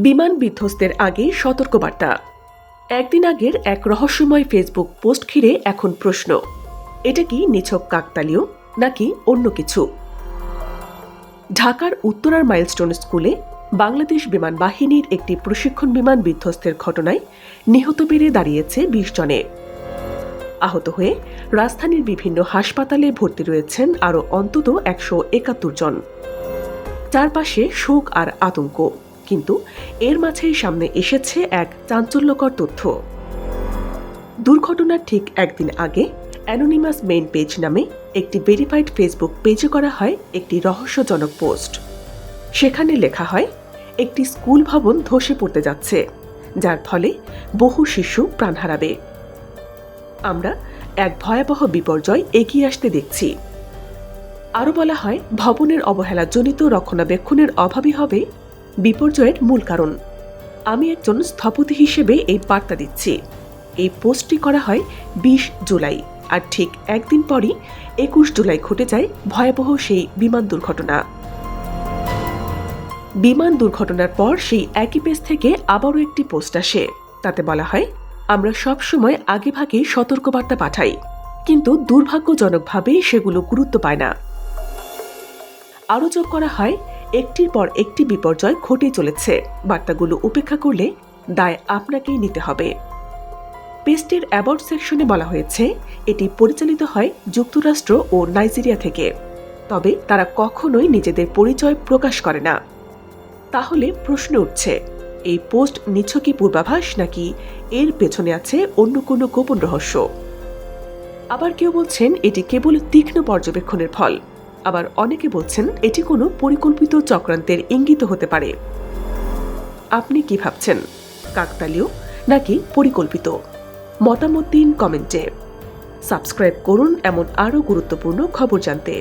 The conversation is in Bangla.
বিমান বিধ্বস্তের আগে সতর্কবার্তা। একদিন আগের এক রহস্যময় ফেসবুক পোস্ট ঘিরে এখন প্রশ্ন, এটা কি নিছক কাকতালীয় নাকি অন্য কিছু? ঢাকার উত্তরার মাইলস্টোন স্কুলে বাংলাদেশ বিমান বাহিনীর একটি প্রশিক্ষণ বিমান বিধ্বস্তের ঘটনায় নিহত বেড়ে দাঁড়িয়েছে ২০ জনে। আহত হয়ে রাজধানীর বিভিন্ন হাসপাতালে ভর্তি রয়েছেন আরও অন্তত ১৭১ জন। চারপাশে শোক আর আতঙ্ক, কিন্তু এর মাঝেই সামনে এসেছে এক চাঞ্চল্যকর তথ্য। দুর্ঘটনার ঠিক একদিন আগে অ্যানোনিমাস মেইন পেজ নামে একটি ভেরিফাইড ফেসবুক পেজে করা হয় একটি রহস্যজনক পোস্ট। সেখানে লেখা হয়, একটি স্কুল ভবন ধসে পড়তে যাচ্ছে, যার ফলে বহু শিশু প্রাণ হারাবে। আমরা এক ভয়াবহ বিপর্যয় এগিয়ে আসতে দেখছি। আরও বলা হয়, ভবনের অবহেলাজনিত রক্ষণাবেক্ষণের অভাবই হবে বিপর্যয়ের মূল কারণ। আমি একজন স্থপতি হিসেবে এই বার্তা দিচ্ছি। এই পোস্টটি করা হয় ২০ জুলাই, আর ঠিক একদিন পরই ২১ জুলাই ঘটে যায় ভয়াবহ সেই বিমান দুর্ঘটনা। বিমান দুর্ঘটনার পর সেই একই পেজ থেকে আবারও একটি পোস্ট আসে। তাতে বলা হয়, আমরা সবসময় আগেভাগে সতর্কবার্তা পাঠাই, কিন্তু দুর্ভাগ্যজনকভাবে সেগুলো গুরুত্ব পায় না। আরও যোগ করা হয়, একটির পর একটি বিপর্যয় ঘটে চলেছে, বার্তাগুলো উপেক্ষা করলে দায় আপনাকেই নিতে হবে। পেজটির অ্যাবাউট সেকশনে বলা হয়েছে, এটি পরিচালিত হয় যুক্তরাষ্ট্র ও নাইজেরিয়া থেকে, তবে তারা কখনোই নিজেদের পরিচয় প্রকাশ করে না। তাহলে প্রশ্ন উঠছে, এই পোস্ট নিছকই পূর্বাভাস নাকি এর পেছনে আছে অন্য কোনো গোপন রহস্য? আবার কেউ বলছেন এটি কেবল তীক্ষ্ণ পর্যবেক্ষণের ফল, আবার অনেকে বলছেন এটি কোনো পরিকল্পিত চক্রান্তের ইঙ্গিত হতে পারে। আপনি কি ভাবছেন, কাকতালীয় নাকি পরিকল্পিত? মতামত দিন কমেন্টে। সাবস্ক্রাইব করুন এমন আরও গুরুত্বপূর্ণ খবর জানতে।